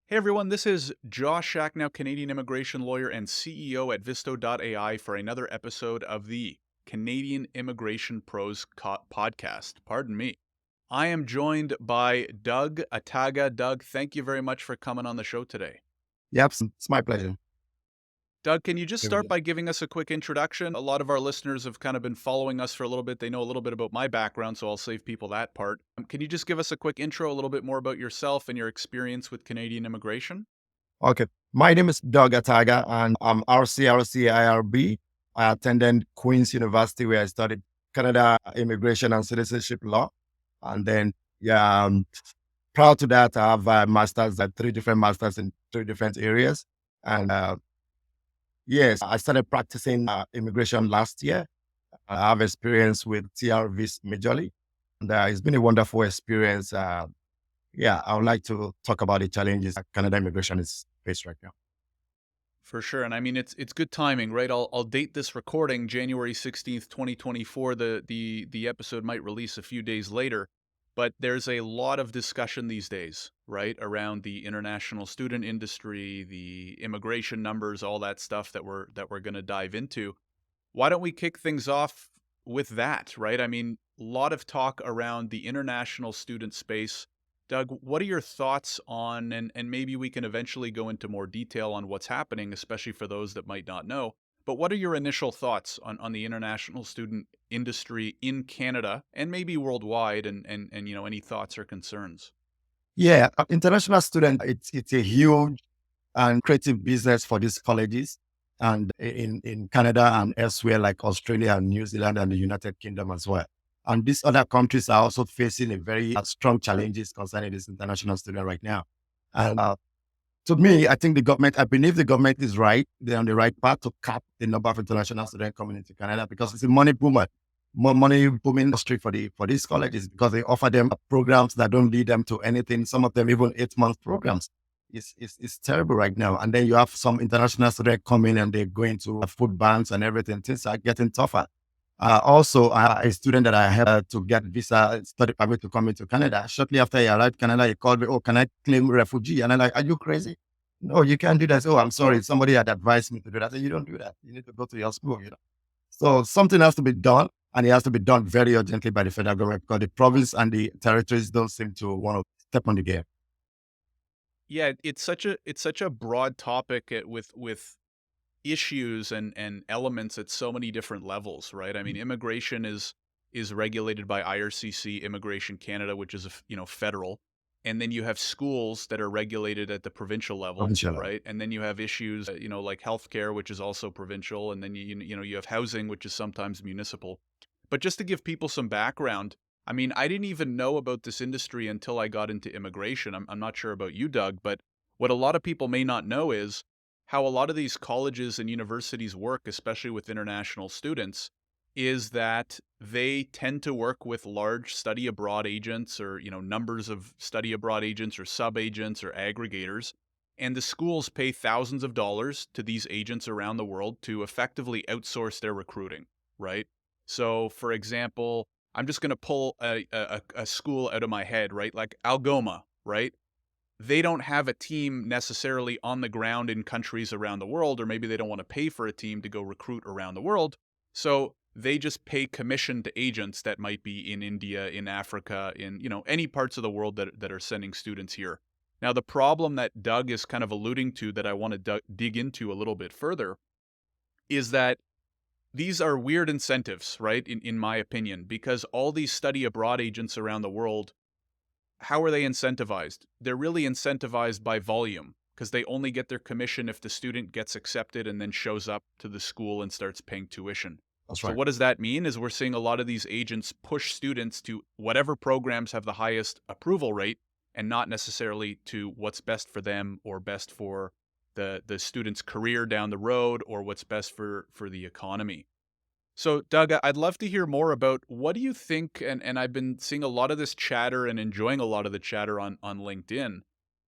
Hey everyone, this is Josh Schachnow, Canadian immigration lawyer and CEO at Visto.ai for another episode of the Canadian Immigration Pros podcast. Pardon me. I am joined by Doug Ataga. Doug, thank you very much for coming on the show today. Yep, it's my pleasure. Doug, can you just Here we start go. by giving us a quick introduction? A lot of our listeners have kind of been following us for a little bit. They know a little bit about my background, so I'll save people that part. Can you just give us a quick intro, a little bit more about yourself and your experience with Canadian immigration? Okay. My name is Doug Ataga and I'm RCRC IRB. I attended Queen's University where I studied Canada immigration and citizenship law. And then, yeah, prior to that, I have a master's, three different masters in three different areas. And yes, I started practicing immigration last year. I have experience with TRVs majorly. And it's been a wonderful experience. Yeah, I would like to talk about the challenges that Canada immigration is faced right now. For sure, and I mean it's good timing, right? I'll date this recording January 16th, 2024. The episode might release a few days later, but there's a lot of discussion these days, right, around the international student industry, the immigration numbers, all that stuff that we're going to dive into. Why don't we kick things off with that, right? I mean, a lot of talk around the international student space. Doug, what are your thoughts on, and maybe we can eventually go into more detail on what's happening, especially for those that might not know. But what are your initial thoughts on the international student industry in Canada and maybe worldwide and any thoughts or concerns? Yeah, international student, it's a huge and creative business for these colleges and in Canada and elsewhere like Australia and New Zealand and the United Kingdom as well. And these other countries are also facing a very strong challenges concerning this international student right now. And to me, I think I believe the government is right. They're on the right path to cap the number of international students coming into Canada because it's a money boomer, more money booming industry for these colleges because they offer them programs that don't lead them to anything. Some of them even 8 month programs. It's terrible right now. And then you have some international students coming and they're going to food banks and everything. Things are getting tougher. Also, a student that I had to get visa study permit to come into Canada. Shortly after he arrived in Canada, he called me, "Oh, can I claim refugee?" And I'm like, "Are you crazy? No, you can't do that." "Oh, I'm sorry. Somebody had advised me to do that." I said, "You don't do that. You need to go to your school." So something has to be done, and it has to be done very urgently by the federal government because the province and the territories don't seem to want to step on the game. Yeah, it's such a broad topic with issues and elements at so many different levels, right? I mean, immigration is regulated by IRCC, Immigration Canada, which is federal, and then you have schools that are regulated at the provincial level, Provincial level. right? And then you have issues, like healthcare, which is also provincial, and then you have housing, which is sometimes municipal. But just to give people some background, I mean, I didn't even know about this industry until I got into immigration. I'm not sure about you, Doug, but what a lot of people may not know is how a lot of these colleges and universities work, especially with international students, is that they tend to work with large study abroad agents or, numbers of study abroad agents or sub agents or aggregators. And the schools pay thousands of dollars to these agents around the world to effectively outsource their recruiting, right? So, for example, I'm just going to pull a school out of my head, right? Like Algoma, right? They don't have a team necessarily on the ground in countries around the world, or maybe they don't want to pay for a team to go recruit around the world. So they just pay commission to agents that might be in India, in Africa, in any parts of the world that are sending students here. Now, the problem that Doug is kind of alluding to that I want to dig into a little bit further is that these are weird incentives, right? In my opinion, because all these study abroad agents around the world, how are they incentivized? They're really incentivized by volume because they only get their commission if the student gets accepted and then shows up to the school and starts paying tuition. That's So right. what does that mean is we're seeing a lot of these agents push students to whatever programs have the highest approval rate and not necessarily to what's best for them or best for the student's career down the road or what's best for the economy. So, Doug, I'd love to hear more about what do you think, and I've been seeing a lot of this chatter and enjoying a lot of the chatter on LinkedIn.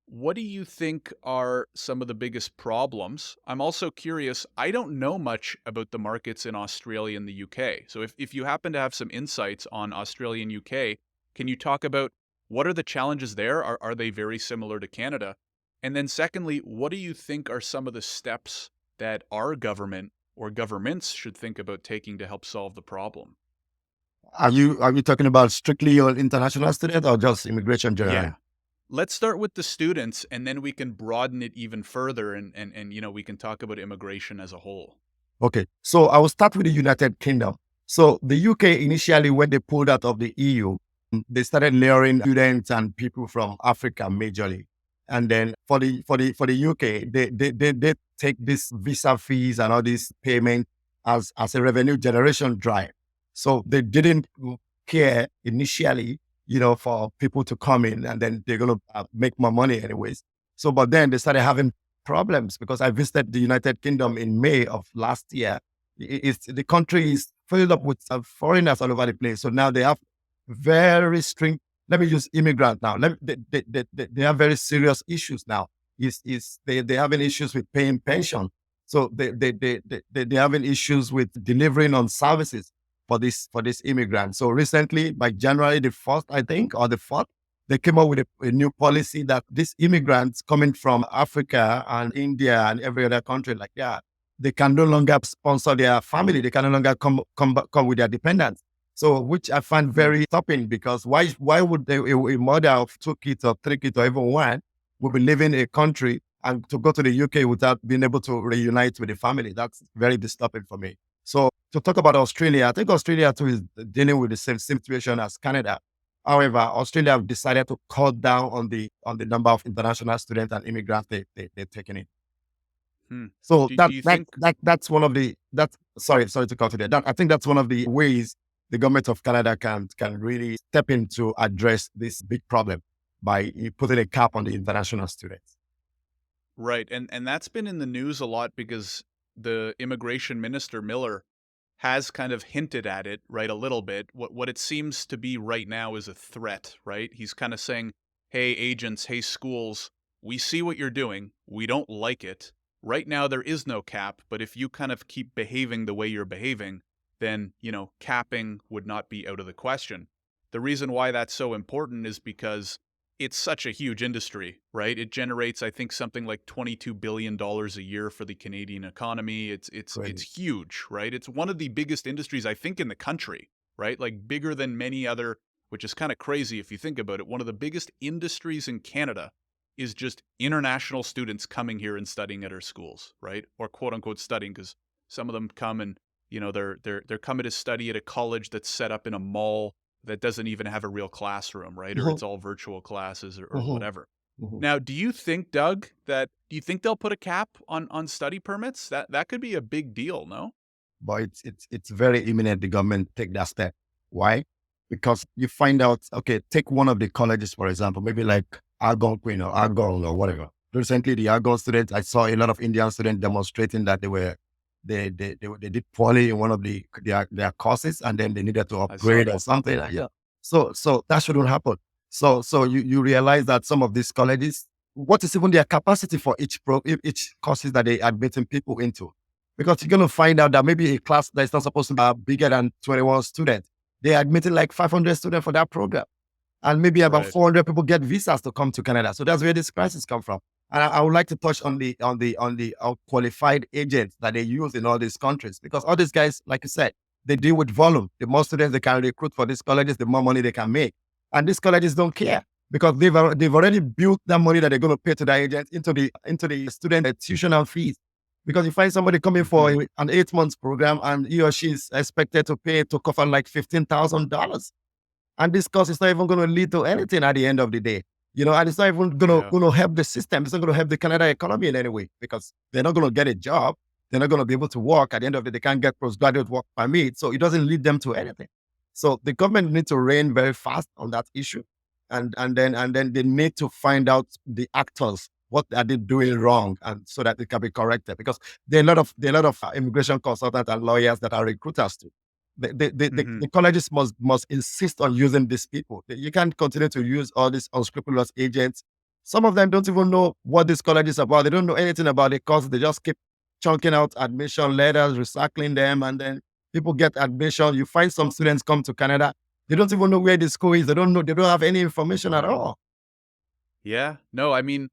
What do you think are some of the biggest problems? I'm also curious, I don't know much about the markets in Australia and the UK. So if you happen to have some insights on Australia and UK, can you talk about what are the challenges there? Are they very similar to Canada? And then secondly, what do you think are some of the steps that our government or governments should think about taking to help solve the problem? Are you talking about strictly your international student or just immigration generally? Yeah. Let's start with the students and then we can broaden it even further and we can talk about immigration as a whole. Okay, so I will start with the United Kingdom. So the UK initially, when they pulled out of the EU, they started luring students and people from Africa majorly. And then for the UK, they take this visa fees and all these payment as a revenue generation drive. So they didn't care initially, for people to come in and then they're gonna make more money anyways. So, but then they started having problems because I visited the United Kingdom in May of last year. The country is filled up with foreigners all over the place. So now they have very strict. Let me use immigrant now. They have very serious issues now. They having issues with paying pension. So they having issues with delivering on services for this immigrant. So recently, by January the 1st, I think, or the 4th, they came up with a new policy that these immigrants coming from Africa and India and every other country like that, they can no longer sponsor their family. They can no longer come with their dependents. So, which I find Mm. very stopping because why would a mother of 2 kids or 3 kids or even one would be leaving a country and to go to the UK without being able to reunite with the family? That's very disturbing for me. So, to talk about Australia, I think Australia too is dealing with the same situation as Canada. However, Australia have decided to cut down on the number of international students and immigrants they're taking in. Hmm. So Do that you that think that that's one of the that's sorry to cut you there. I think that's one of the ways the government of Canada can really step in to address this big problem by putting a cap on the international students. right? And that's been in the news a lot because the immigration minister Miller has kind of hinted at it, right, a little bit. What it seems to be right now is a threat, right? He's kind of saying, "Hey agents, hey schools, we see what you're doing. We don't like it. Right now there is no cap, but if you kind of keep behaving the way you're behaving, then, capping would not be out of the question." The reason why that's so important is because it's such a huge industry, right? It generates, I think, something like $22 billion a year for the Canadian economy. It's Crazy. huge, right? It's one of the biggest industries, I think, in the country, right? Like bigger than many other, which is kind of crazy if you think about it. One of the biggest industries in Canada is just international students coming here and studying at our schools, right? Or quote unquote studying, because some of them come and they're coming to study at a college that's set up in a mall that doesn't even have a real classroom, right? Or Mhm, it's all virtual classes or mhm, whatever. mhm. Now, do you think, Doug, do you think they'll put a cap on study permits? That could be a big deal, no? But it's very imminent the government take that step. Why? Because you find out, okay, take one of the colleges, for example, maybe like Algonquin or Argonne or whatever. Recently, the Argonne students, I saw a lot of Indian students demonstrating that they did poorly in one of their courses and then they needed to I saw upgrade or that. something. Yeah. So that shouldn't happen. So you realize that some of these colleges, what is even their capacity for each courses that they admitting people into? Because you're going to find out that maybe a class that's not supposed to be bigger than 21 students, they're admitting like 500 students for that program. And maybe about Right. 400 people get visas to come to Canada. So that's where this crisis come from. And I would like to touch on the qualified agents that they use in all these countries, because all these guys, like you said, they deal with volume. The more students they can recruit for these colleges, the more money they can make. And these colleges don't care because they've already built that money that they're going to pay to the agents into the student tuition fees. Because you find somebody coming for Hmm. an 8 months program and he or she is expected to pay to cover like $15,000. And this course is not even going to lead to anything at the end of the day. And it's not even going to, Yeah. going to help the system. It's not going to help the Canada economy in any way because they're not going to get a job. They're not going to be able to work. At the end of the day, they can't get postgraduate work permit. So it doesn't lead them to anything. So the government needs to rein very fast on that issue. And then they need to find out the actors, what are they doing wrong, and so that it can be corrected. Because there are a lot of immigration consultants and lawyers that are recruiters too. Hmm. The colleges must insist on using these people. You can't continue to use all these unscrupulous agents. Some of them don't even know what this college is about. They don't know anything about the course. They just keep chunking out admission letters, recycling them, and then people get admission. You find some students come to Canada. They don't even know where the school is. They don't know. They don't have any information at all. Yeah. No, I mean,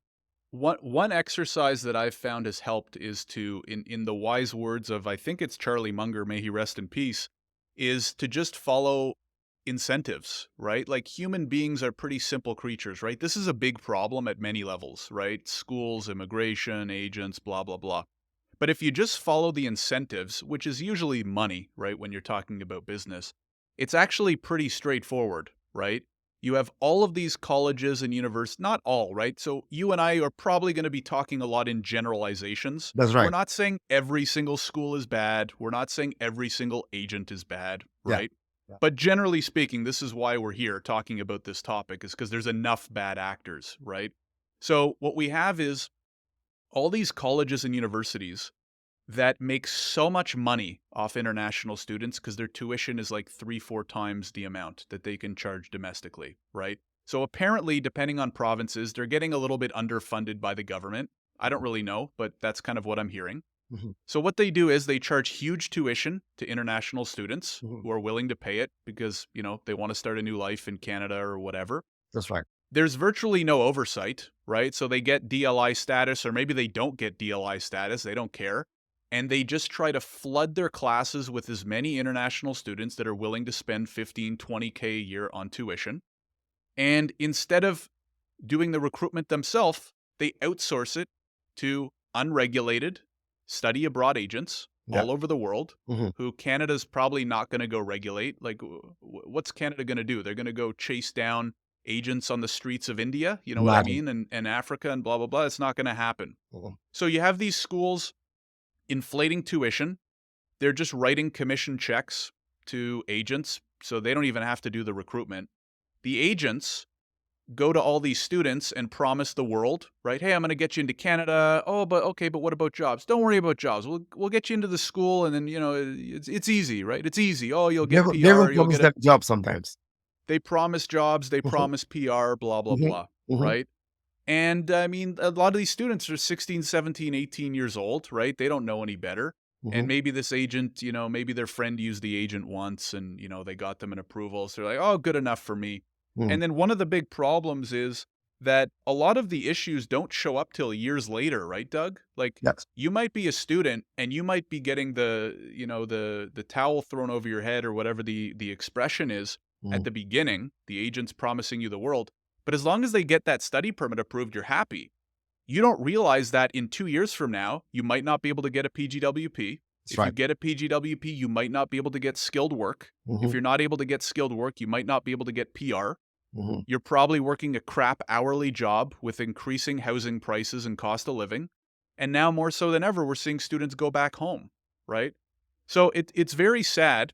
One exercise that I've found has helped is to, in the wise words of, I think it's Charlie Munger, may he rest in peace, is to just follow incentives, right? Like human beings are pretty simple creatures, right? This is a big problem at many levels, right? Schools, immigration, agents, blah, blah, blah. But if you just follow the incentives, which is usually money, right, when you're talking about business, it's actually pretty straightforward, right? You have all of these colleges and universities, not all, right? So you and I are probably going to be talking a lot in generalizations. That's We're right. not saying every single school is bad. We're not saying every single agent is bad, Yeah. right? Yeah. But generally speaking, this is why we're here talking about this topic, is because there's enough bad actors, right? So what we have is all these colleges and universities that make so much money off international students because their tuition is like 3, 4 times the amount that they can charge domestically, right? So apparently, depending on provinces, they're getting a little bit underfunded by the government. I don't really know, but that's kind of what I'm hearing. Mhm. So what they do is they charge huge tuition to international students Mhm. who are willing to pay it because, they want to start a new life in Canada or whatever. That's right. There's virtually no oversight, right? So they get DLI status, or maybe they don't get DLI status, they don't care. And they just try to flood their classes with as many international students that are willing to spend 15, 20K a year on tuition. And instead of doing the recruitment themselves, they outsource it to unregulated study abroad agents Yeah. all over the world Hmm. who Canada's probably not going to go regulate. Like, what's Canada going to do? They're going to go chase down agents on the streets of India, you know what I Imagine. mean? And Africa and blah, blah, blah. It's not going to happen. Mhm. So you have these schools inflating tuition. They're just writing commission checks to agents, so they don't even have to do the recruitment. The agents go to all these students and promise the world, right? Hey, I'm going to get you into Canada. Oh, but okay, but what about jobs? Don't worry about jobs. We'll get you into the school, and then it's easy, right? It's easy. Oh, you'll get They even PR. You'll promise get a. them jobs sometimes. They promise jobs. They Mhm. promise PR. Blah blah Mhm. blah. Mhm. Right? And I mean, a lot of these students are 16, 17, 18 years old, right? They don't know any better. And Mhm. maybe this agent, maybe their friend used the agent once and, they got them an approval. So they're like, oh, good enough for me. Mhm. And then one of the big problems is that a lot of the issues don't show up till years later, right, Doug? Like Yes. you might be a student and you might be getting the towel thrown over your head or whatever the expression is at Mhm. the beginning, the agent's promising you the world. But as long as they get that study permit approved, you're happy. You don't realize that in 2 years from now, you might not be able to get a PGWP. That's If you right. get a PGWP, you might not be able to get skilled work. If Mhm. you're not able to get skilled work, you might not be able to get PR. Mhm. You're probably working a crap hourly job with increasing housing prices and cost of living. And now more so than ever, we're seeing students go back home, right? So it's very sad.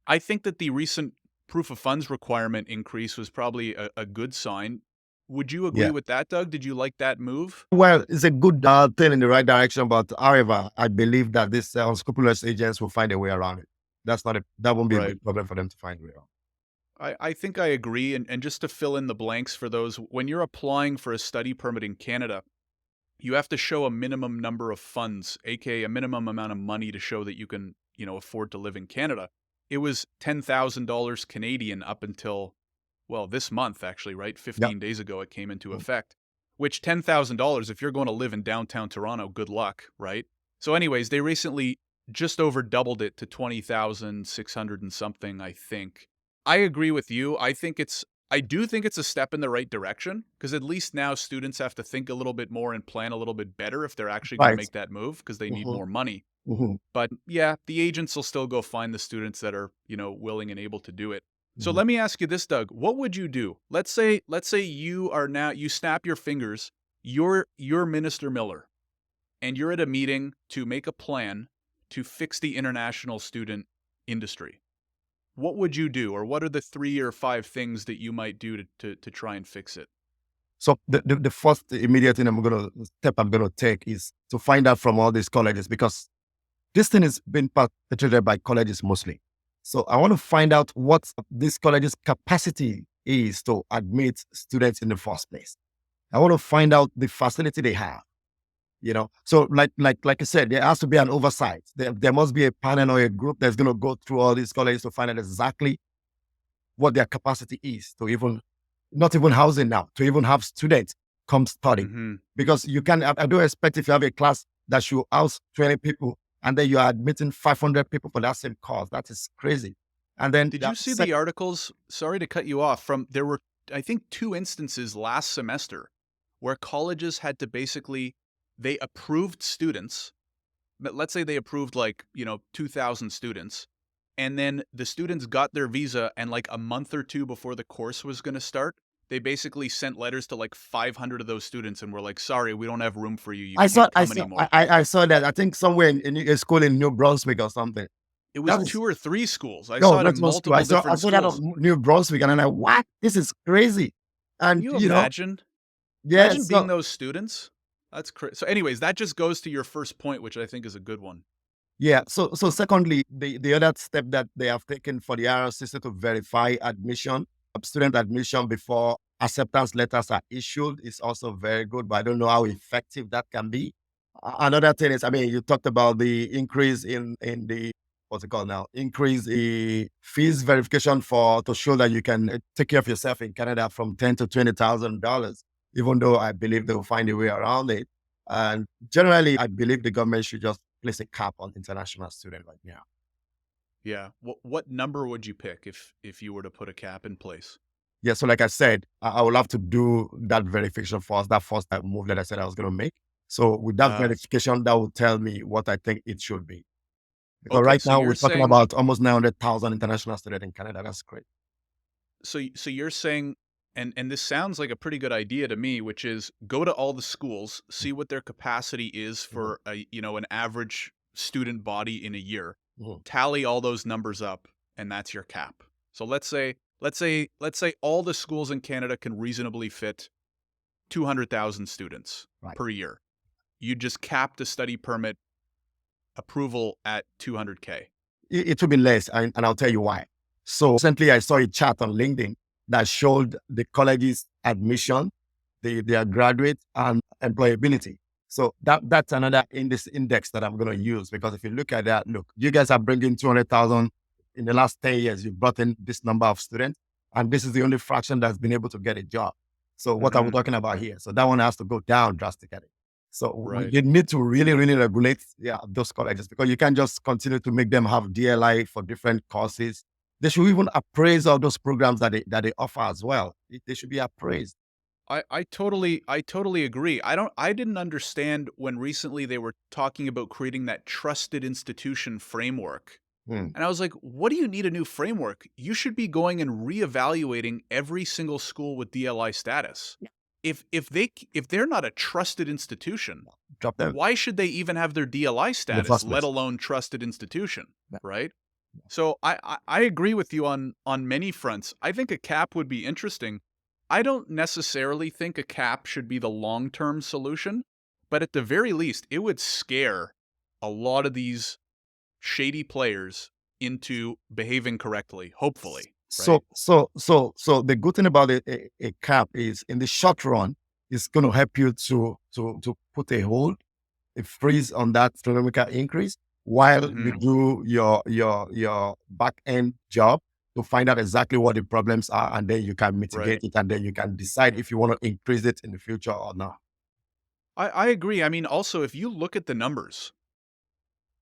I think that the recent proof of funds requirement increase was probably a good sign. Would you agree Yeah. with that, Doug? Did you like that move? Well, it's a good thing in the right direction, but however, I believe that these unscrupulous agents will find a way around it. That won't be a Right. big problem for them to find a way around. I think I agree. And just to fill in the blanks for those, when you're applying for a study permit in Canada, you have to show a minimum number of funds, aka a minimum amount of money to show that you can, afford to live in Canada. It was $10,000 Canadian up until, well, this month actually, right? Yeah. 15 days ago it came into Mm. effect. Which $10,000, if you're going to live in downtown Toronto, good luck, right? So anyways, they recently just over doubled it to 20,600 and something, I think. I agree with you. I do think it's a step in the right direction because at least now students have to think a little bit more and plan a little bit better if they're actually going to Right. make that move because they need Mhm. more money. Mhm. But yeah, the agents will still go find the students that are, willing and able to do it. So Mhm. let me ask you this, Doug. What would you do? Let's say you snap your fingers, you're Minister Miller, and you're at a meeting to make a plan to fix the international student industry. What would you do, or what are the 3 or 5 things that you might do to try and fix it? So the first immediate thing I'm gonna take is to find out from all these colleges, because this thing is being perpetrated by colleges mostly. So I want to find out what this college's capacity is to admit students in the first place. I want to find out the facility they have. So like I said, there has to be an oversight. There must be a panel or a group that's going to go through all these colleges to find out exactly what their capacity is to even, not even housing now, to even have students. come study. Mhm. Because you can, I do expect if you have a class that should house 20 people and then you are admitting 500 people for that same course. That is crazy. And then Did you that see the articles? Sorry to cut you off. From there were, I think, 2 instances last semester where colleges had to basically they approved students. But let's say they approved like, 2,000 students, and then the students got their visa, and like a month or 2 before the course was going to start, they basically sent letters to like 500 of those students and were like, "Sorry, we don't have room for you. You I saw, can't come anymore." I saw that. I think somewhere in a school in New Brunswick or something. It was That is, 2 or 3 schools. I no, saw it not in one school. multiple I different saw that of schools. New Brunswick, and I'm like, what? This is crazy. Can And you imagine? yeah, Imagine being so those students. That's crazy. So anyways, that just goes to your first point, which I think is a good one. yeah, so secondly, the other step that they have taken for the IRCC to verify admission, student admission before acceptance letters are issued is also very good, but I don't know how effective that can be. Another thing is, I mean, you talked about the increase in the what's it called now? Increase the fees verification for to show that you can take care of yourself in Canada from $10,000 to $20,000. Even though I believe they will find a way around it, and generally, I believe the government should just place a cap on international students right now. Yeah. What number would you pick if you were to put a cap in place? Yeah, so like I said, I would love to do that verification first, that first move that I said I was going to make. So with that Uh, verification, that will tell me what I think it should be. Because okay, right so now you're we're talking saying about almost 900,000 international students in Canada. That's great. so you're saying, and this sounds like a pretty good idea to me, which is go to all the schools, see what their capacity is Mhm, for an average student body in a year, mhm. tally all those numbers up, and that's your cap. So let's say all the schools in Canada can reasonably fit 200,000 students Right. per year. You just cap the study permit approval at 200K. It will be less, and I'll tell you why. So recently, I saw a chart on LinkedIn that showed the college's admission, their graduate, and employability. So that's another index that I'm going to use, because if you look at that, look, you guys are bringing 200,000 in the last 10 years. You've brought in this number of students, and this is the only fraction that's been able to get a job. So what are we Mhm. talking about here? So that one has to go down drastically. So Right. you need to really, really regulate, yeah, those colleges, because you can't just continue to make them have DLI for different courses. They should even appraise all those programs that they offer as well. They should be appraised. I totally agree. I didn't understand when recently they were talking about creating that trusted institution framework. Hmm, And I was like, what do you need a new framework? You should be going and reevaluating every single school with DLI status. yeah. If they're not a trusted institution, Drop them why should they even have their DLI in the status, first let place. alone trusted institution, Yeah. right? So I agree with you on many fronts. I think a cap would be interesting. I don't necessarily think a cap should be the long-term solution, but at the very least, it would scare a lot of these shady players into behaving correctly, hopefully, right? So the good thing about a cap is, in the short run, it's going to help you to put a hold, a freeze on that astronomical increase, while you Mhm. do your back end job to find out exactly what the problems are, and then you can Right. mitigate it, and then you can decide if you want to increase it in the future or not. I agree. I mean, also, if you look at the numbers,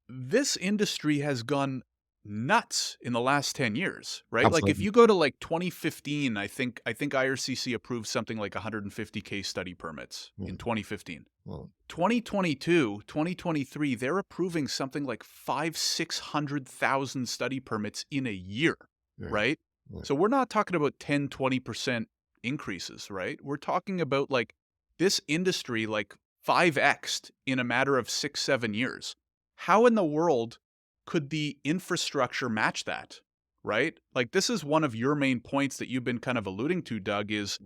this industry has gone nuts in the last 10 years, right? Like if Absolutely. you go to like 2015, I think IRCC approved something like 150K study permits in Mm, 2015. mm, 2022, 2023, they're approving something like 600,000 study permits in a year, mm, right? mm. So we're not talking about 10-20% increases, right? We're talking about like this industry like 5x'd in a matter of 6-7 years. How in the world could the infrastructure match that, right? Like this is one of your main points that you've been kind of alluding to, Doug, is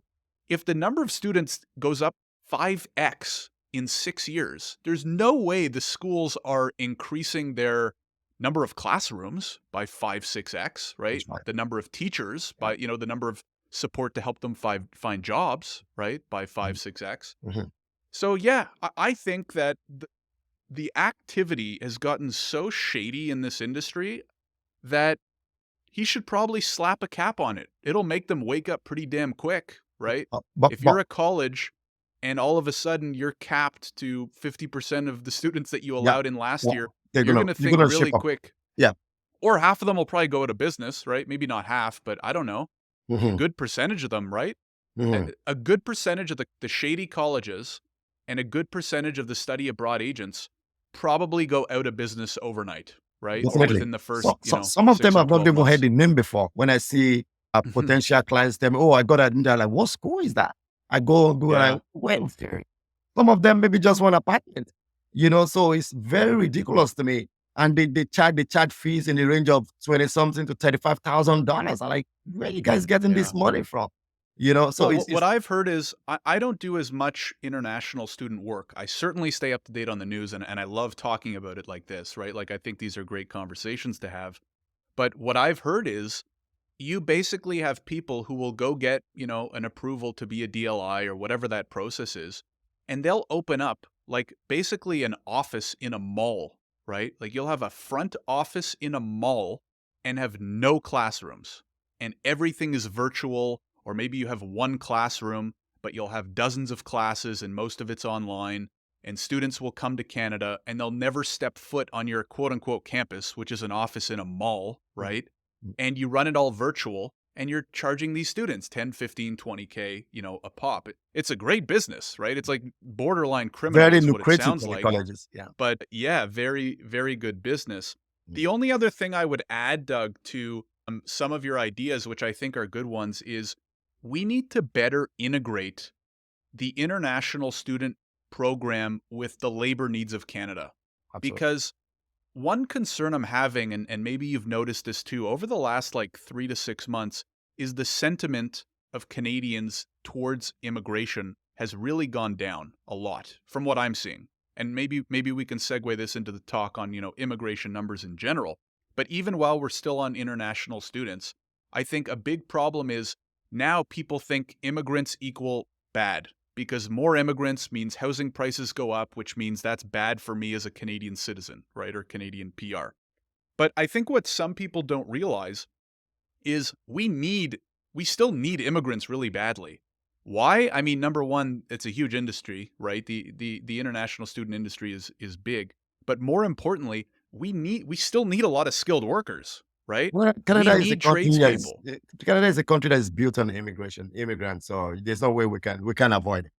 if the number of students goes up 5x in 6 years, there's no way the schools are increasing their number of classrooms by 5-6x, right? That's right. The number of teachers Yeah. by, the number of support to help them find jobs, right? By Mhm, 5-6x. mhm. So yeah, I think that the activity has gotten so shady in this industry that he should probably slap a cap on it. It'll make them wake up pretty damn quick, right? But If you're a college and all of a sudden you're capped to 50% of the students that you Yeah. allowed in last Yeah. year, They're you're gonna going to you're think gonna shape really up. quick. Yeah. Or half of them will probably go out of business, right? Maybe not half, but I don't know. A Hmm. good percentage of them, right? A, Hmm. a good percentage of the shady colleges and a good percentage of the study abroad agents probably go out of business overnight, right? Or Definitely. within the So, first, so some of them 6 or have not 12 even heard months. the name before. When I see potential clients, tell me, "Oh, I got that," and they're like, "What school is that?" I go do and Yeah. I well, some of them maybe just one apartment, So it's very ridiculous to me. And they charge fees in the range of 20 something to $35,000. I'm like, where are you guys getting Yeah. this money from? So Well, it's what it's I've heard is I don't do as much international student work. I certainly stay up to date on the news, and I love talking about it like this, right? Like, I think these are great conversations to have. But what I've heard is you basically have people who will go get, an approval to be a DLI or whatever that process is, and they'll open up like basically an office in a mall, right? Like you'll have a front office in a mall and have no classrooms, and everything is virtual, or maybe you have one classroom, but you'll have dozens of classes and most of it's online. And students will come to Canada and they'll never step foot on your quote unquote campus, which is an office in a mall, right? And you run it all virtual and you're charging these students 10, 15, 20K, a pop. It's a great business, right? It's like borderline criminal very is what it lucrative sounds for the like. colleges. Yeah. But yeah, very, very good business. Mm. The only other thing I would add, Doug, to some of your ideas, which I think are good ones, is we need to better integrate the international student program with the labor needs of Canada. Absolutely. Because one concern I'm having, and maybe you've noticed this too, over the last like 3 to 6 months, is the sentiment of Canadians towards immigration has really gone down a lot from what I'm seeing. And maybe we can segue this into the talk on, immigration numbers in general. But even while we're still on international students, I think a big problem is now people think immigrants equal bad because more immigrants means housing prices go up, which means that's bad for me as a Canadian citizen, right? Or Canadian PR. But I think what some people don't realize is we still need immigrants really badly. Why? I mean, number one, it's a huge industry, right? The international student industry is big. But more importantly, we still need a lot of skilled workers, right? Well, We need tradespeople. Canada is a country that is built on immigrants. So there's no way we can avoid it.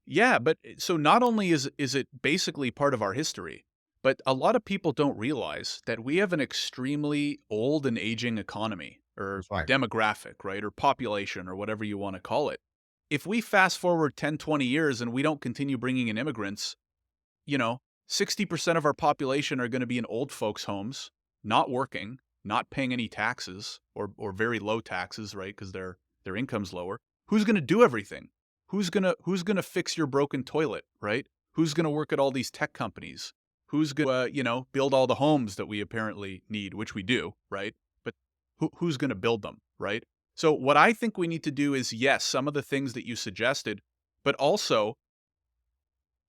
Yeah, but so not only is it basically part of our history, but a lot of people don't realize that we have an extremely old and aging economy or That's right. demographic, right? Or population or whatever you want to call it. If we fast forward 10, 20 years and we don't continue bringing in immigrants, you know, 60% of our population are going to be in old folks' homes, not working, not paying any taxes or very low taxes, right? Because their income's lower. Who's going to do everything? Who's gonna fix your broken toilet, right? Who's gonna work at all these tech companies? Who's gonna build all the homes that we apparently need, which we do, right? But who's gonna build them, right? So what I think we need to do is yes, some of the things that you suggested, but also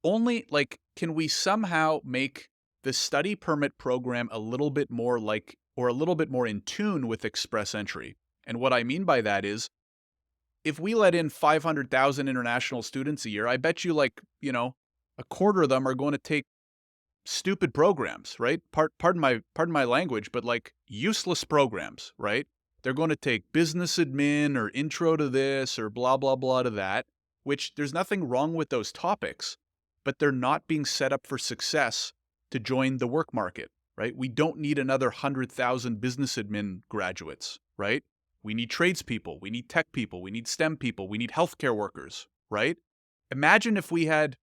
only like can we somehow make the study permit program a little bit more like or a little bit more in tune with express entry? And what I mean by that is if we let in 500,000 international students a year, I bet you a quarter of them are going to take stupid programs, right? Pardon my language, but like useless programs, right? They're going to take business admin or intro to this or blah blah blah to that, which there's nothing wrong with those topics, but they're not being set up for success to join the work market, right? We don't need another 100,000 business admin graduates, right? We need tradespeople, we need tech people, we need STEM people, we need healthcare workers, right? Imagine if we had,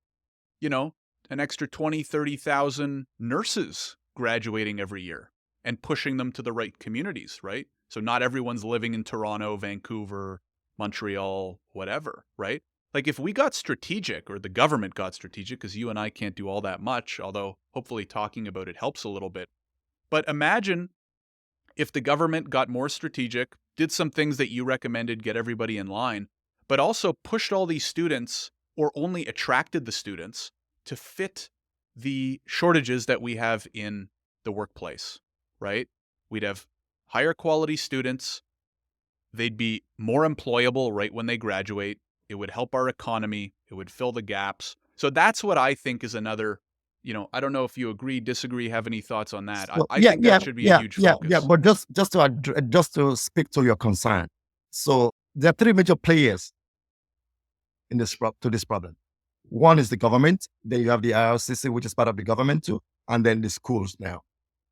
you know, an extra 20, 30,000 nurses graduating every year and pushing them to the right communities, right? So not everyone's living in Toronto, Vancouver, Montreal, whatever, right? Like if we got strategic or the government got strategic, because you and I can't do all that much, although hopefully talking about it helps a little bit. But imagine if the government got more strategic, did some things that you recommended, get everybody in line, but also pushed all these students or only attracted the students to fit the shortages that we have in the workplace, right? We'd have higher quality students. They'd be more employable right when they graduate. It would help our economy. It would fill the gaps. So that's what I think is another, I don't know if you agree, disagree, have any thoughts on that. I, So I think that should be a huge yeah. focus. But just to speak to your concern, so there are three major players in this problem. One is the government. Then you have the IRCC, which is part of the government too, and then the schools now.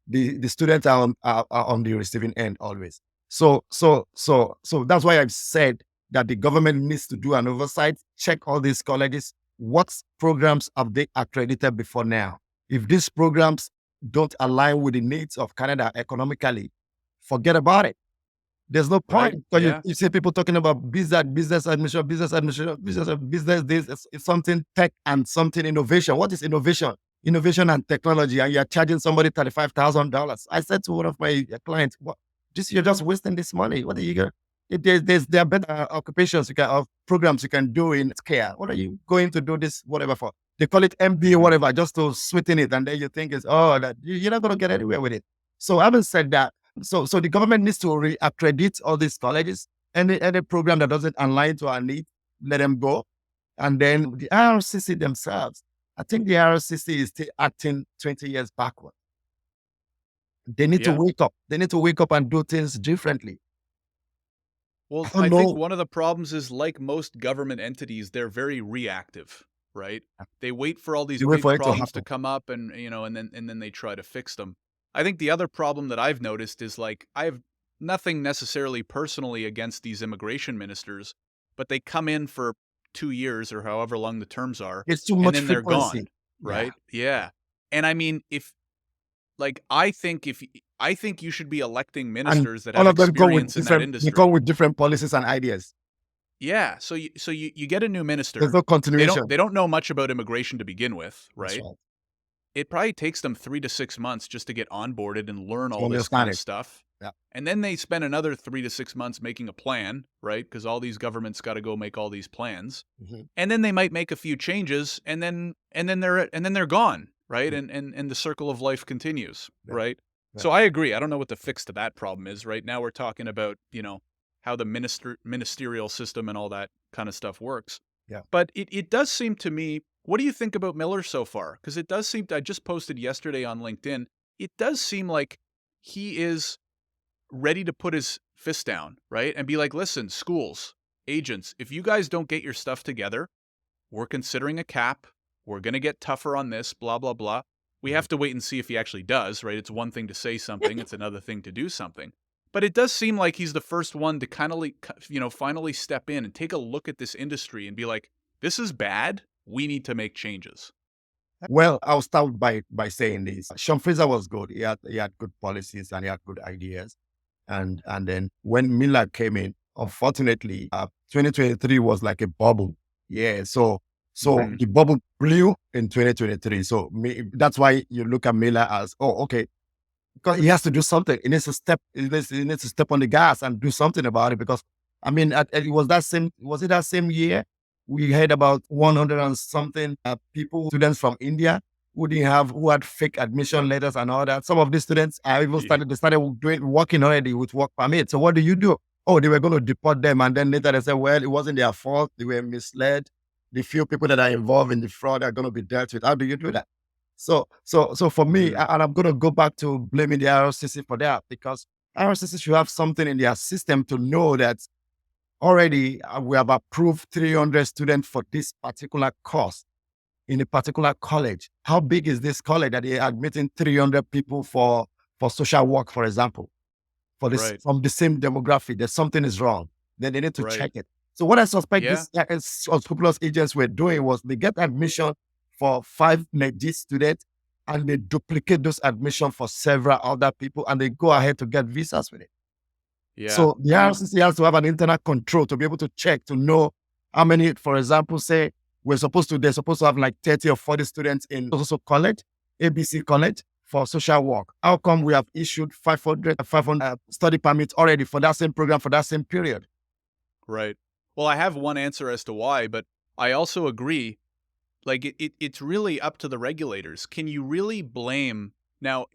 The students are on the receiving end always. So that's why I've said that the government needs to do an oversight, check all these colleges. What programs have they accredited before now? If these programs don't align with the needs of Canada economically, forget about it. There's no Right? point because Yeah. you see people talking about business admission, business this. It's something tech and something innovation. What is innovation? Innovation and technology, and you're charging somebody $35,000. I said to one of my clients, "What? This you're just wasting this money. What are you going? There are better occupations of programs you can do in care. What are you going to do this whatever for? They call it MBA Mhm. whatever, just to sweeten it, and then you think that you're not going to get anywhere with it. So having said that, so the government needs to reaccredit all these colleges. Any program that doesn't align to our needs, let them go. And then the IRCC themselves, I think the IRCC is still acting 20 years backward. They need to Yeah. wake up. They need to wake up and do things differently. I Well, don't I think know. one of the problems is, like most government entities, they're very reactive, right? They wait for all these They wait big for it to problems to happen. come up and, and then they try to fix them. I think the other problem that I've noticed is, like, I have nothing necessarily personally against these immigration ministers, but they come in for 2 years or however long the terms are, It's too and much then they're frequency. gone, Yeah. right? Yeah. And I mean, I think you should be electing And ministers that all have of them come with experience in that different, they come industry. with different policies and ideas. Yeah, so you get a new There's minister. no They don't continuation. they don't know much about immigration to begin with, That's right? right. It probably takes them 3 to 6 months just to get onboarded and learn To all this kind understand of it. stuff. Yeah. And then they spend another 3 to 6 months making a plan, right? Because all these governments gotta go make all these plans. Mhm. And then they might make a few changes and then they're gone, right? And the circle of life continues, Yeah. right? Yeah. So I agree. I don't know what the fix to that problem is. Right now we're talking about, how the ministerial system and all that kind of stuff works. Yeah. But it does seem to me, what do you think about Miller so far? Because it does seem, I just posted yesterday on LinkedIn, it does seem like he is ready to put his fist down, right? And be like, listen, schools, agents, if you guys don't get your stuff together, we're considering a cap. We're going to get tougher on this, blah, blah, blah. We Mhm. have to wait and see if he actually does, right? It's one thing to say something, it's another thing to do something. But it does seem like he's the first one to kind of, finally step in and take a look at this industry and be like, this is bad. We need to make changes. Well, I'll start by saying this. Sean Fraser was good. He had good policies and he had good ideas. And then when Miller came in, unfortunately, 2023 was like a bubble. Yeah. So Hmm. the bubble blew in 2023. So that's why you look at Miller as, oh, okay, because he has to do something. He needs to step. He needs to step on the gas and do something about it. Because I mean, it was that same. Was it that same year we heard about 100 and something people, students from India who had fake admission letters and all that. Some of these students are even Yeah. started working already with work permit. So what do you do? Oh, they were going to deport them, and then later they said, well, it wasn't their fault. They were misled. The few people that are involved in the fraud are going to be dealt with. How do you do that? So for me, Hmm. and I'm going to go back to blaming the IRCC for that because IRCC should have something in their system to know that already we have approved 300 students for this particular course in a particular college. How big is this college that they're admitting 300 people for social work, for example, for this Right. from the same demographic? That something is wrong. Then they need to Right. check it. So what I suspect Yeah. these unscrupulous agents were doing was they get admission for 5 students and they duplicate those admission for several other people and they go ahead to get visas with it. Yeah. So the I mean, RCC has to have an internal control to be able to check to know how many, for example, say they're supposed to have like 30 or 40 students in also college, ABC college for social work. How come we have issued 500 study permits already for that same program for that same period? right. Well, I have one answer as to why, but I also agree. Like it's really up to the regulators. Can you really blame now?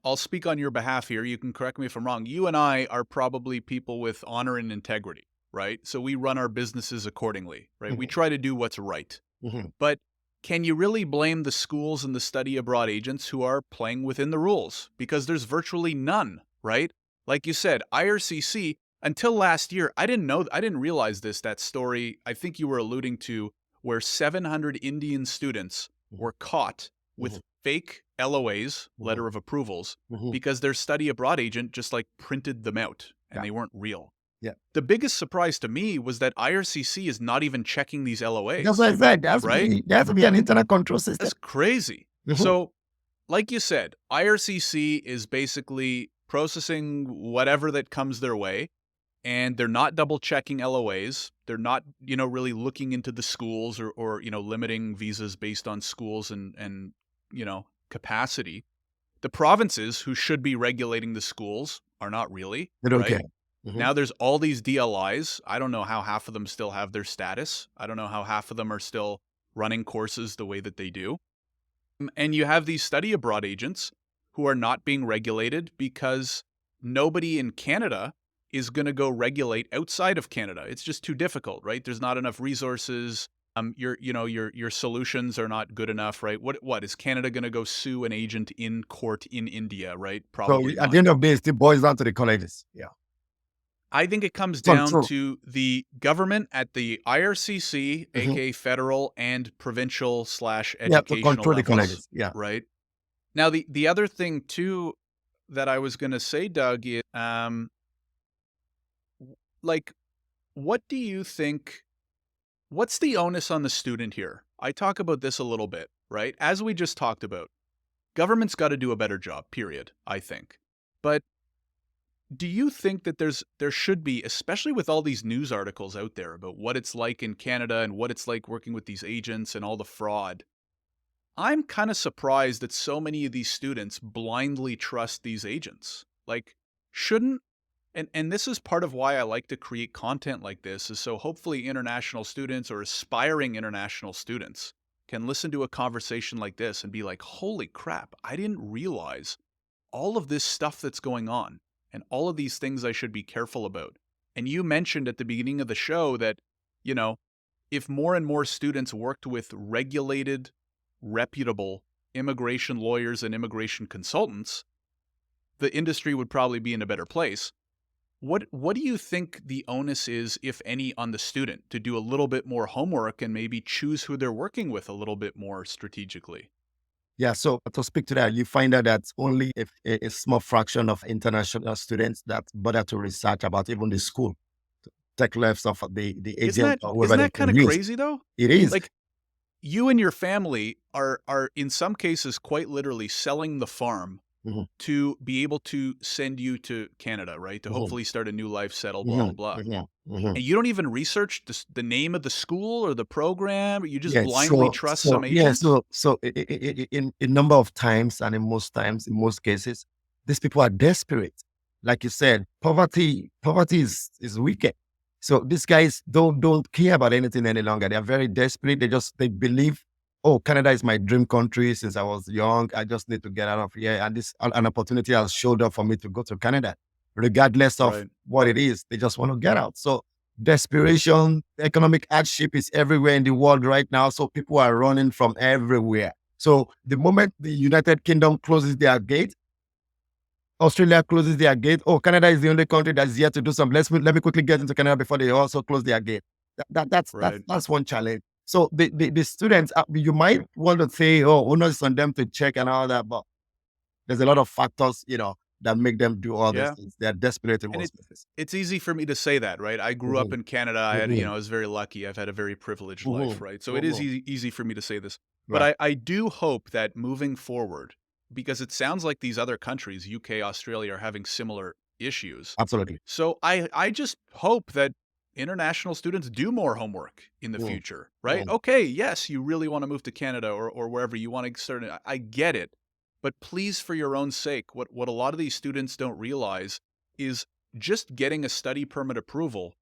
I'll speak on your behalf here. You can correct me if I'm wrong. You and I are probably people with honor and integrity, right? So we run our businesses accordingly, right? We Mhm. try to do what's right. Mhm. But can you really blame the schools and the study abroad agents who are playing within the rules? Because there's virtually none, right? Like you said, IRCC, until last year, I didn't realize this, that story I think you were alluding to, where 700 Indian students Mhm. were caught with Mhm. fake LOAs, Mhm. letter of approvals, Mhm. because their study abroad agent just like printed them out and Yeah. they weren't real. Yeah. The biggest surprise to me was that IRCC is not even checking these That's what LOAs, I said. There has to right? be an internal control system. That's crazy. Mhm. So, like you said, IRCC is basically processing whatever that comes their way, and they're not double checking LOAs. They're not, really looking into the schools or limiting visas based on schools and capacity. The provinces who should be regulating the schools are not really, They don't care. right? Mhm. Now there's all these DLIs. I don't know how half of them still have their status. I don't know how half of them are still running courses the way that they do. And you have these study abroad agents who are not being regulated because nobody in Canada is going to go regulate outside of Canada. It's just too difficult, right? There's not enough resources. Your solutions are not good enough, right? What is Canada going to go sue an agent in court in India, right? So Probably at the not. end of the day, it still boils down to the colleges. Yeah. I think it comes down Control. to the government at the IRCC, Mhm. aka federal and provincial slash Yeah, to educational control the levels, colleges. Yeah. right? Now, the other thing too that I was going to say, Doug, is like, what do you think? What's the onus on the student here? I talk about this a little bit, right? As we just talked about, government's got to do a better job. Period. I think, but do you think that there should be, especially with all these news articles out there about what it's like in Canada and what it's like working with these agents and all the fraud? I'm kind of surprised that so many of these students blindly trust these agents. Like, shouldn't and this is part of why I like to create content like this is so hopefully international students or aspiring international students can listen to a conversation like this and be like, "Holy crap, I didn't realize all of this stuff that's going on and all of these things I should be careful about." And you mentioned at the beginning of the show that, you know, if more and more students worked with regulated, reputable immigration lawyers and immigration consultants, the industry would probably be in a better place. What do you think the onus is, if any, on the student to do a little bit more homework and maybe choose who they're working with a little bit more strategically? Yeah. So to speak to that, you find out that only if a small fraction of international students that bother to research about even the school, take left of the agent or Isn't whoever they that kind can of use. crazy though? It is. Like, you and your family are in some cases quite literally selling the farm Mhm. to be able to send you to Canada, right? To Mhm. hopefully start a new life, settle, blah blah Mhm. blah. Mhm. Mhm. And you don't even research the name of the school or the program. You just Yes. blindly trust some Yeah. agent, In a number of times, and in most cases, these people are desperate. Like you said, poverty is wicked. So these guys don't care about anything any longer. They are very desperate. They believe, oh, Canada is my dream country since I was young. I just need to get out of here, and this an opportunity has showed up for me to go to Canada, regardless of right? what it is. They just want to get out. So desperation, economic hardship is everywhere in the world right now. So people are running from everywhere. So the moment the United Kingdom closes their gate, Australia closes their gate. Oh, Canada is the only country that's yet to do something. Let me quickly get into Canada before they also close their gate. Right. That's one challenge. So the students, you might want to say, oh, onus on them to check and all that, but there's a lot of factors, that make them do all these Yeah. things. They're desperate in And most cases. it's easy for me to say that, right? I grew up Mhm. in Canada. Mhm. I was very lucky. I've had a very privileged life, Mhm. right? So it is Mhm. easy for me to say this. But Right. I do hope that moving forward, because it sounds like these other countries, UK, Australia, are having similar issues. Absolutely. So I just hope that international students do more homework in the Mhm. future, right? Mhm. Okay, yes, you really want to move to Canada or wherever you want to start. I get it. But please, for your own sake, what a lot of these students don't realize is just getting a study permit approval,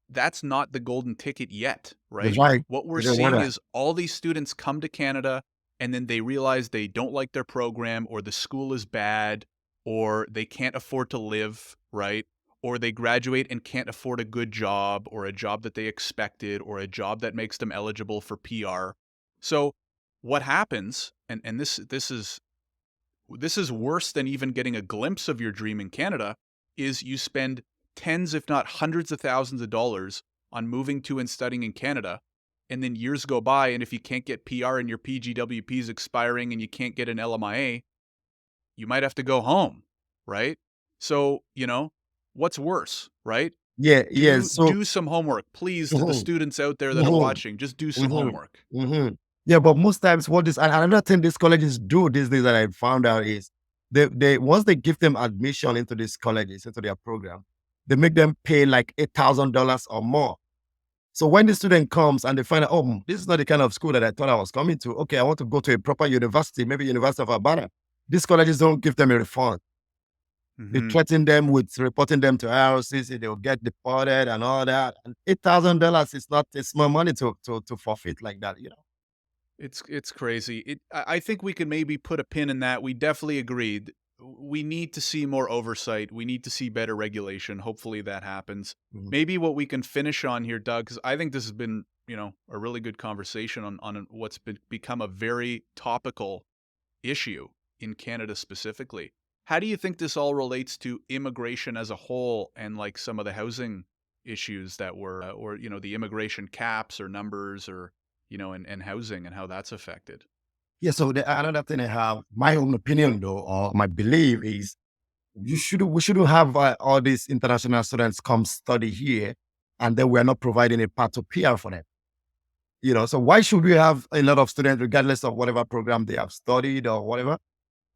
that's not the golden ticket yet, That's right? right. What we're They don't want seeing that. is all these students come to Canada and then they realize they don't like their program or the school is bad or they can't afford to live, right? or they graduate and can't afford a good job or a job that they expected or a job that makes them eligible for PR. So what happens, and this is worse than even getting a glimpse of your dream in Canada, is you spend tens, if not hundreds of thousands of dollars on moving to and studying in Canada. And then years go by, and if you can't get PR and your PGWP is expiring and you can't get an LMIA, you might have to go home, right? So, what's worse, right? Yeah, yeah. So, Do some homework. Please, to the mhm, students out there that are mhm, watching, just do some mhm, homework. mhm. Yeah, but most times what this and another thing these colleges do these days that I found out is they once they give them admission into these colleges, into their program, they make them pay like $8,000 or more. So when the student comes and they find out, oh, this is not the kind of school that I thought I was coming to. Okay, I want to go to a proper university, maybe University of Alberta. These colleges don't give them a refund. They Mhm. threaten them with reporting them to IRCC. They will get deported and all that. And $8,000 is not a small money to forfeit like that. It's crazy. I think we can maybe put a pin in that. We definitely agreed. We need to see more oversight. We need to see better regulation. Hopefully that happens. Mhm. Maybe what we can finish on here, Doug, because I think this has been, a really good conversation on what's become a very topical issue in Canada specifically. How do you think this all relates to immigration as a whole and like some of the housing issues that were, or, the immigration caps or numbers or, and housing and how that's affected? Yeah. So another thing I have, my own opinion though, or my belief is we shouldn't have all these international students come study here and then we're not providing a path to PR for them. So why should we have a lot of students, regardless of whatever program they have studied or whatever?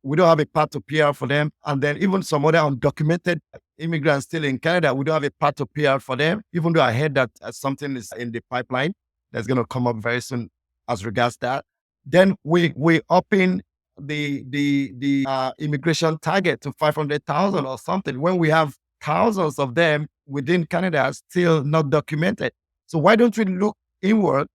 We don't have a path to PR for them. And then even some other undocumented immigrants still in Canada, we don't have a path to PR for them, even though I heard that something is in the pipeline that's going to come up very soon as regards that. Then we upping the immigration target to 500,000 or something when we have thousands of them within Canada still not documented. So why don't we look inward,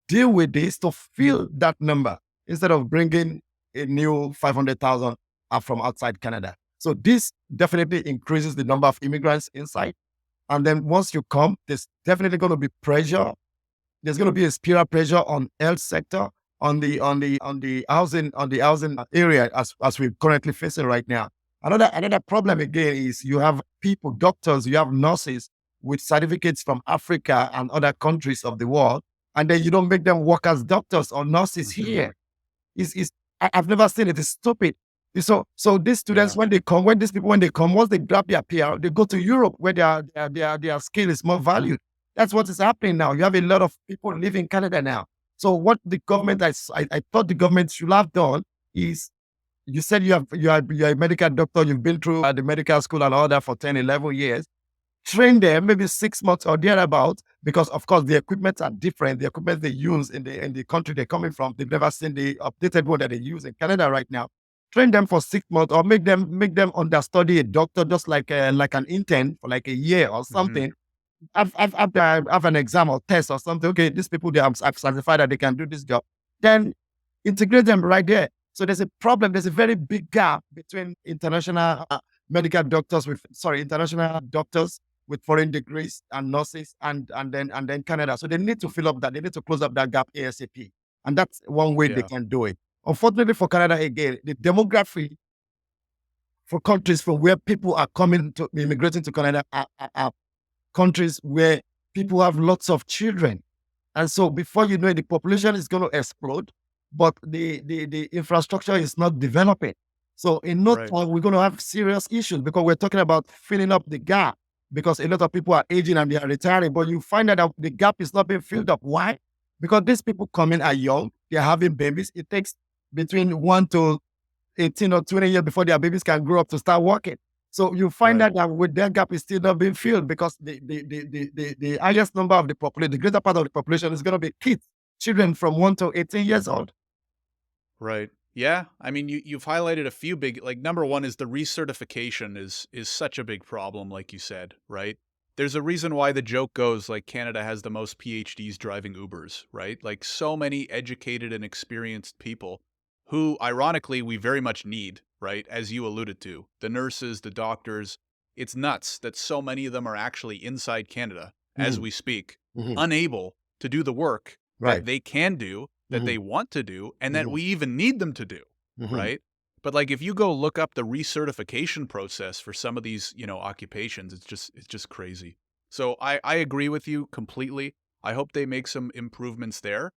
deal with this to fill that number instead of bringing a new 500,000 are from outside Canada. So this definitely increases the number of immigrants inside. And then once you come, there's definitely going to be pressure. There's going to be a spiral pressure on health sector, on the housing area as we're currently facing right now. Another problem again is you have people, doctors, you have nurses with certificates from Africa and other countries of the world, and then you don't make them work as doctors or nurses Mhm. here. I've never seen it. It's stupid. So these students, Yeah. when these people, when they come, once they grab their PR, they go to Europe where their skill is more valued. That's what is happening now. You have a lot of people living in Canada now. So what the government, I thought the government should have done is, you said you're a medical doctor, you've been through the medical school and all that for 10, 11 years. Train them maybe 6 months or thereabout, because of course the equipment are different. The equipment they use in the country they're coming from, they've never seen the updated one that they use in Canada right now. Train them for 6 months or make them understudy a doctor just like an intern for like a year or Mhm. something. Have an exam or test or something. Okay, these people I've certified that they can do this job. Then integrate them right there. So there's a problem. There's a very big gap between international doctors with foreign degrees and nurses and then Canada. So they need to fill up that. They need to close up that gap ASAP. And that's one way they Yeah. can do it. Unfortunately for Canada, again, the demography for countries from where people are coming to immigrating to Canada are countries where people have lots of children. And so before you know it, the population is going to explode, but the infrastructure is not developing. So in no Right. time, we're going to have serious issues because we're talking about filling up the gap, because a lot of people are aging and they are retiring, but you find out that the gap is not being filled up. Why? Because these people coming are young, they're having babies. It takes between 1 to 18 or 20 years before their babies can grow up to start working. So you find Right. out that with their gap is still not being filled because the highest number of the population, the greater part of the population is going to be kids, children from 1 to 18 years old. Right. Yeah. I mean, you've highlighted a few big, like, number one is the recertification is such a big problem, like you said, right? There's a reason why the joke goes like Canada has the most PhDs driving Ubers, right? Like so many educated and experienced people who ironically we very much need, right? As you alluded to, the nurses, the doctors, it's nuts that so many of them are actually inside Canada as Mhm. we speak, Mhm. unable to do the work that Right. they can do, that they Mhm. want to do, and that Mhm. we even need them to do, Mhm. right? But like if you go look up the recertification process for some of these, occupations, it's just crazy. So I agree with you completely. I hope they make some improvements there.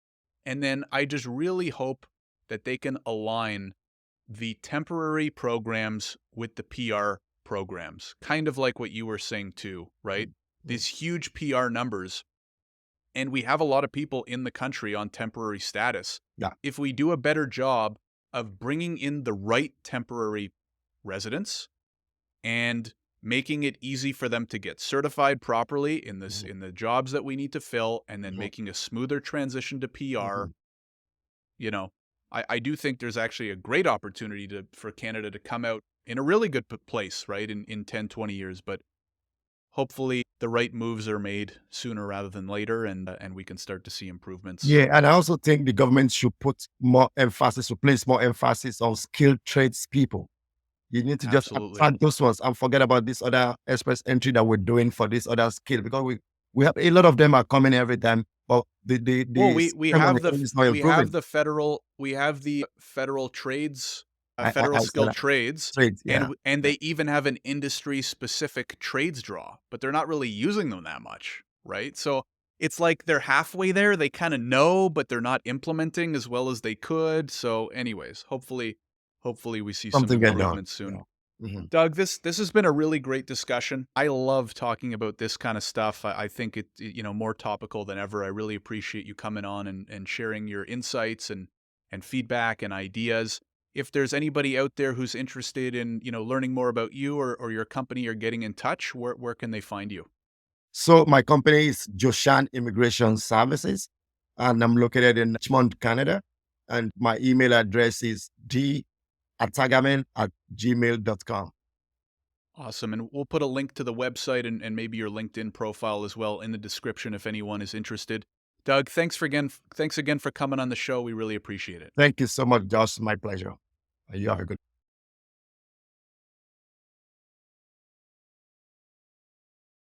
And then I just really hope that they can align the temporary programs with the PR programs, kind of like what you were saying too, right? Mhm. Mhm. These huge PR numbers, and we have a lot of people in the country on temporary status. Yeah. If we do a better job of bringing in the right temporary residents and making it easy for them to get certified properly Mhm. in the jobs that we need to fill, and then Mhm. making a smoother transition to PR, Mhm. you know, I do think there's actually a great opportunity for Canada to come out in a really good place, right, in 10, 20 years. But hopefully the right moves are made sooner rather than later, and we can start to see improvements. Yeah, and I also think the government should put more emphasis, to place more emphasis on skilled trades people. You need to just Absolutely. attract those ones and forget about this other express entry that we're doing for this other skill, because we have a lot of them are coming every time, but Well, the we system on have the the ground is not we have improving. the federal trades, I federal saw skilled that. trades, Trades, and yeah. Yeah. they even have an industry specific trades draw, but they're not really using them that much, right? So it's like they're halfway there. They kind of know, but they're not implementing as well as they could. So, anyways, hopefully we see some Something get done. improvements soon. Yeah. Mhm. Doug, this has been a really great discussion. I love talking about this kind of stuff. I think more topical than ever. I really appreciate you coming on and sharing your insights and feedback and ideas. If there's anybody out there who's interested in, learning more about you or your company or getting in touch, where can they find you? So my company is Joshan Immigration Services, and I'm located in Richmond, Canada. And my email address is datagaman@gmail.com. Awesome. And we'll put a link to the website and maybe your LinkedIn profile as well in the description if anyone is interested. Doug, thanks again for coming on the show. We really appreciate it. Thank you so much, Josh. My pleasure. You have a good